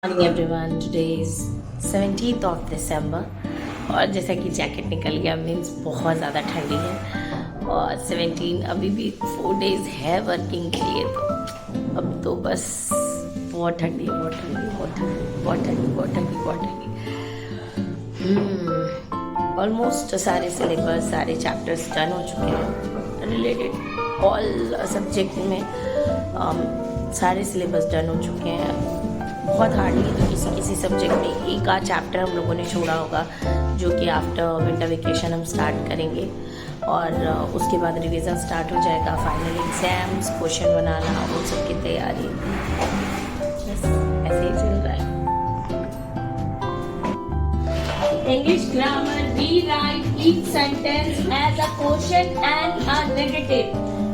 Morning everyone, today is 17th of December और जैसा कि जैकेट निकल गया मीन्स बहुत ज़्यादा ठंडी है और 17 अभी भी 4 डेज़ है वर्किंग के लिए। तो अब तो बस बहुत ठंडी है, बहुत ठंडी, बहुत ठंडी, बहुत ठंडी, बहुत ठंडी, बहुत ठंडी। ऑलमोस्ट सारे सिलेबस, सारे चैप्टर्स डन हो चुके हैं रिलेटेड ऑल सब्जेक्ट में। सारे सिलेबस डन हो चुके हैं। बहुत हार्डली तो किसी सब्जेक्ट में एक आध चैप्टर हम लोगों ने छोड़ा होगा, जो कि आफ्टर विंटर वेकेशन हम स्टार्ट करेंगे और उसके बाद रिवीजन स्टार्ट हो जाएगा, फाइनल एग्जाम्स, क्वेश्चन बनाना, वो सब की तैयारी बस ऐसे ही चल रहा है। English grammar, rewrite each sentence as a question and a negative,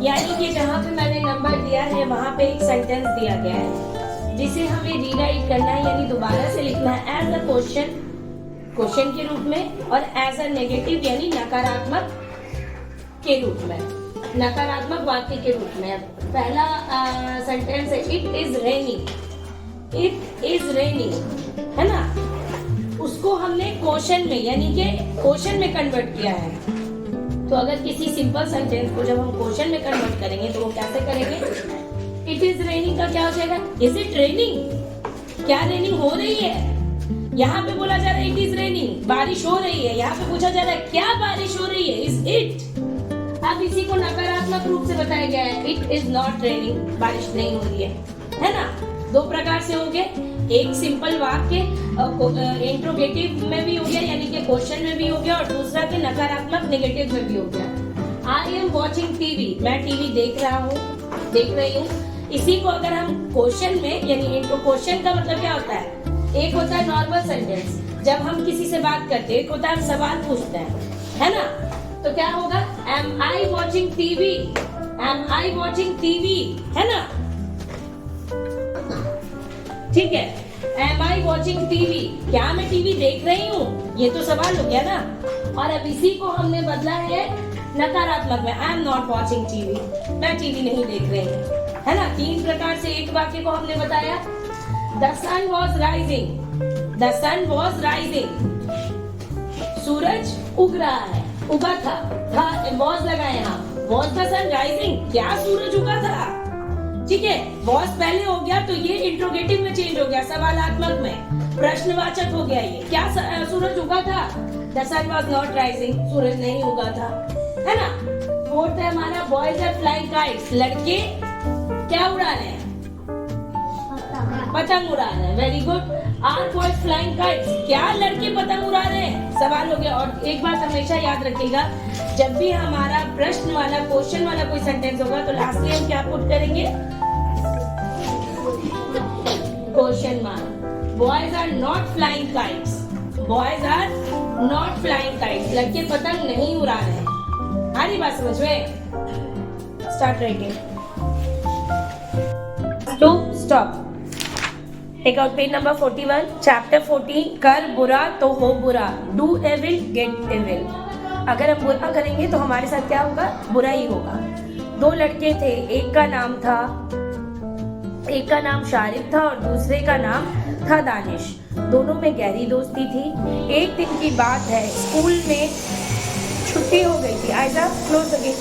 यानी कि जहाँ पे मैंने नंबर दिया है वहाँ पे एक सेंटेंस दिया गया है जिसे हमें रीराइट करना है, यानी दोबारा से लिखना है एज अ क्वेश्चन के रूप में और एज अ नेगेटिव यानी नकारात्मक के रूप में, नकारात्मक वाक्य के रूप में। पहला सेंटेंस है it is raining, it is raining, है ना। उसको हमने क्वेश्चन में यानी कि क्वेश्चन में कन्वर्ट किया है। तो अगर किसी सिंपल सेंटेंस को जब हम क्वेश्चन में कन्वर्ट करेंगे तो वो कैसे करेंगे? इट इज रेनिंग का क्या हो जाएगा? Is it raining? क्या रेनिंग हो रही है? यहाँ पे बोला जा रहा है इट इज रेनिंग, बारिश हो रही है। यहाँ पे पूछा जा रहा है क्या बारिश हो रही है? Is it? अब इसी को नकारात्मक रूप से बताया गया है, इट इज नॉट रेनिंग, बारिश नहीं हो रही है ना। दो प्रकार से हो गए, एक सिंपल वाक्य इंट्रोगेटिव में भी हो गया यानी कि क्वेश्चन में भी हो गया, और दूसरा के नकारात्मक नेगेटिव में भी हो गया। आई एम वॉचिंग टीवी, मैं टीवी देख रहा हूँ, देख रही हूँ। इसी को अगर हम क्वेश्चन में यानी इंट्रो, क्वेश्चन का मतलब क्या होता है? एक होता है नॉर्मल सेंटेंस, जब हम किसी से बात करते हैं, एक होता है हम सवाल पूछते हैं, है ना। तो क्या होगा? एम आई वॉचिंग टीवी, एम आई वॉचिंग टीवी, है ना, ठीक है। एम आई वॉचिंग टीवी, क्या मैं टीवी देख रही हूँ? ये तो सवाल हो गया ना। और अब इसी को हमने बदला है नकारात्मक में, I am not watching TV, मैं टीवी नहीं देख रही हूँ, है ना। तीन प्रकार से एक वाक्य को हमने बताया। The sun was rising, the sun was rising, सूरज उग रहा है, उगा था वॉज लगा यहाँ, वॉज द सन राइजिंग, क्या सूरज उगा था, ठीक है। वॉज पहले हो गया तो ये इंट्रोगेटिव में चेंज हो गया, सवालात्मक में, प्रश्नवाचक हो गया। ये क्या सूरज उगा था? The sun was not rising, सूरज नहीं उगा था, है ना। फोर्थ है हमारा बॉयज आर फ्लाइंग काइट्स, लड़के क्या उड़ा रहे हैं? पतंग उड़ा रहे हैं, very good. Are boys flying kites, क्या लड़के पतंग उड़ा रहे हैं? सवाल हो गया। और एक बात हमेशा याद रखिएगा, जब भी हमारा प्रश्न वाला क्वेश्चन वाला कोई सेंटेंस होगा तो लास्ट में हम क्या पुट करेंगे? Question mark. Boys are not flying kites, boys are not flying kites, लड़के पतंग नहीं उड़ा रहे हैं। आ रही बात समझ में? Start writing to stop. Take out page number 41, chapter 14, कर बुरा तो हो बुरा, डू एविल गेट एविल। अगर हम बुरा करेंगे तो हमारे साथ क्या होगा? बुरा ही होगा। दो लड़के थे, एक का नाम शारिब था और दूसरे का नाम था दानिश। दोनों में गहरी दोस्ती थी। एक दिन की बात है, स्कूल में छुट्टी हो गई थी। Aiza close again.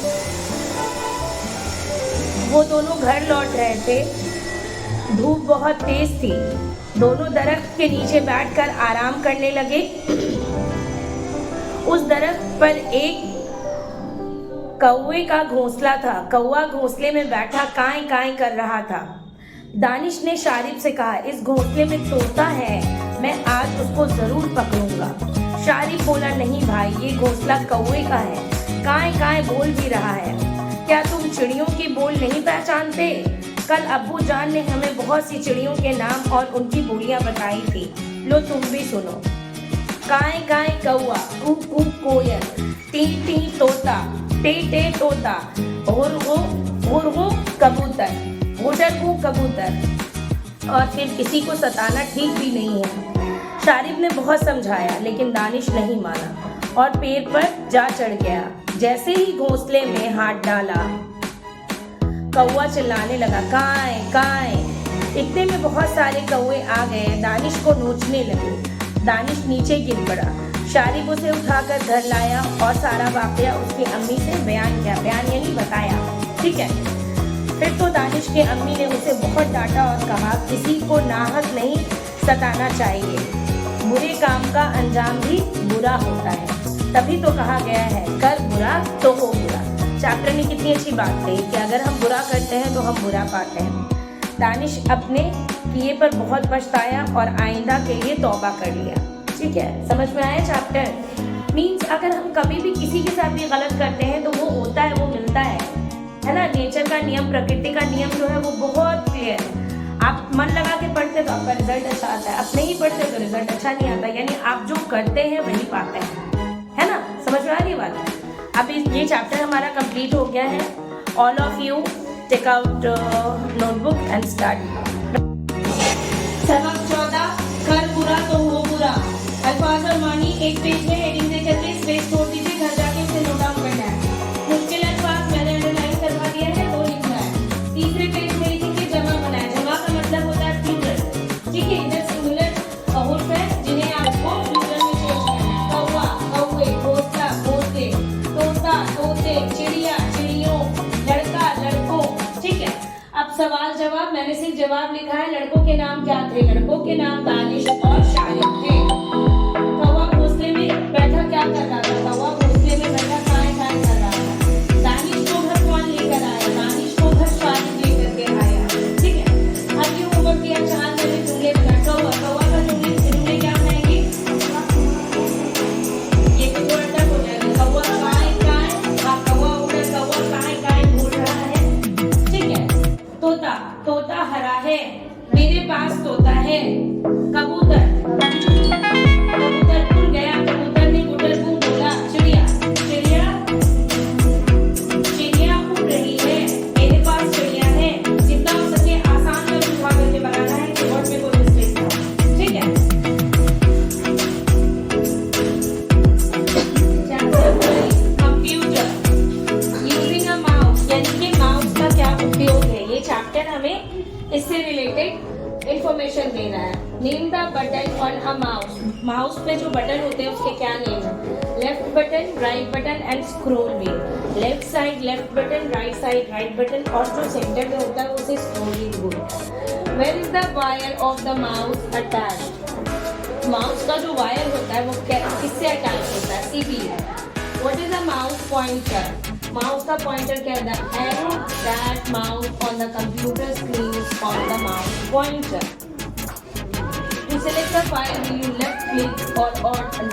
वो दोनों घर लौट रहे थे, धूप बहुत तेज थी। दोनों दरख्त के नीचे बैठकर आराम करने लगे। उस दरख्त पर एक कौवे का घोंसला था। कौवा घोंसले में बैठा काई काई कर रहा था। दानिश ने शारिब से कहा, इस घोंसले में तोता है, मैं आज उसको जरूर पकड़ूंगा। शारिब बोला, नहीं भाई, ये घोंसला कौवे का है, काई काई बोल भी रहा है। क्या तुम चिड़ियों की बोल नहीं पहचानते? कल अब्बू जान ने हमें बहुत सी चिड़ियों के नाम और उनकी बोलियां बताई थी, लो तुम भी सुनो। काए काए कौआ, कू कू कोयल, टी टी तोता, टे टे तोता, हुरगु कबूतर, हुडरगु कबूतर। और फिर किसी को सताना ठीक भी नहीं है। शारिब ने बहुत समझाया लेकिन दानिश नहीं माना और पेड़ पर जा चढ़ गया। जैसे ही घोंसले में हाथ डाला, कौवा चिल्लाने लगा, काए काए। इतने में बहुत सारे कौवे आ गए, दानिश को नोचने लगे। दानिश नीचे गिर पड़ा। शारिब उसे उठाकर घर लाया और सारा वाकया उसकी अम्मी से बयान किया। बयान यानी बताया, ठीक है। फिर तो दानिश के अम्मी ने उसे बहुत डांटा और कहा, किसी को नाहक नहीं सताना चाहिए, बुरे काम का अंजाम भी बुरा होता है। तभी तो कहा गया है, कर बुरा तो हो बुरा। चैप्टर ने कितनी अच्छी बात कही कि अगर हम बुरा करते हैं तो हम बुरा पाते हैं। दानिश अपने किए पर बहुत पछताया और आइंदा के लिए तौबा कर लिया। ठीक है, समझ में आया चैप्टर? मीन्स अगर हम कभी भी किसी के साथ भी गलत करते हैं तो वो होता है, वो मिलता है ना। नेचर का नियम, प्रकृति का नियम जो है वो बहुत क्लियर है। आप मन लगा के पढ़ते तो आपका रिजल्ट अच्छा आता है, आप नहीं पढ़ते तो रिजल्ट अच्छा नहीं आता। यानी आप जो करते हैं वही पाते हैं, है ना। समझ में आ रही बात? अब ये चैप्टर हमारा कंप्लीट हो गया है। All of you take out notebook and start. सबक 14, कर बुरा तो हो बुरा। अल्फाज और मानी एक पेज में हेडिंग दे करके स्पेस छोड़ दीजिए, घर जाके उसे नोट डाउन करना है। मुश्किल अल्फाज मैंने अंडरलाइन करवा दिया है, वो लिखना है। तीसरे पेज में लिखेंगे जमा बनाए। जमा का मतलब होता है प्लूरल, ठीक है। इधर सिंगुलर हुर्फ है जिन्हें आपको प्लूरल में चेंज करना है। कौवा, कौवे, घोंसला, घोंसले, तोता, तोते, चिड़िया, चिड़ियों, लड़का, लड़कों, ठीक है। अब सवाल जवाब, मैंने सिर्फ जवाब लिखा है। लड़कों के नाम क्या थे? लड़कों के नाम दानिश और शारिब थे। कौवा घोंसले में बैठा क्या कर रहा था? कौवा घोंसले में बैठा काय काय कर रहा था। दानिश को घर कौन लेकर आया? दानिश को घर शारिब लेकर के आया, ठीक है। अब ये होमवर्क किया, चांद में जुमले बना। कौवा का जुमले क्या बनाएंगे? ये तो थोड़ा टफ हो जाएगा। कौवा काय काय, कौवा उधर कौवा काय काय बोल रहा है, ठीक है। तोता, तोता हरा है, मेरे पास तोता है। कबूतर, कबूतर उड़ गया, कबूतर ने गुटरगू बोला। चिड़िया, चिड़िया, चिड़िया उड़ रही है, मेरे पास चिड़िया है। जितना हो सके आसान में लिखवा करके बनाना है कि वर्ड में कोई मिस्टेक ना हो, ठीक है। कंप्यूटर, यूजिंग अ माउस, यानी कि माउस का क्या उपयोग है। ये चैप्टर हमें इससे रिलेटेड इंफॉर्मेशन दे रहा है। Name the button on a mouse, mouse पे जो बटन होते हैं उसके क्या नेम है? Left button, right button and scroll wheel. Left side left button, right side right button, और जो सेंटर में होता है उसे स्क्रॉल व्हील बोलते हैं। Where is the wire of the mouse attached? Mouse का जो वायर होता है वो किससे अटैच होता है? CPU। What is a mouse pointer? Mouse का पॉइंटर क्या है? The arrow that mouse on the computer screen is called the mouse pointer. To select the file, will you left click or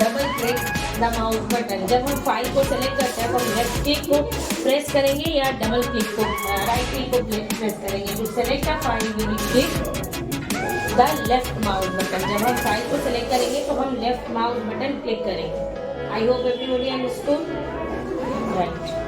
double click the mouse button? जब हम file को select करते हैं तो हम लेफ्ट क्लिक को press करेंगे या डबल क्लिक को, राइट क्लिक को प्रेस करेंगे। To select a file, will you click the left mouse button? जब हम फाइल को सेलेक्ट करेंगे तो हम लेफ्ट माउस बटन क्लिक करेंगे। I hope everybody understood. Right.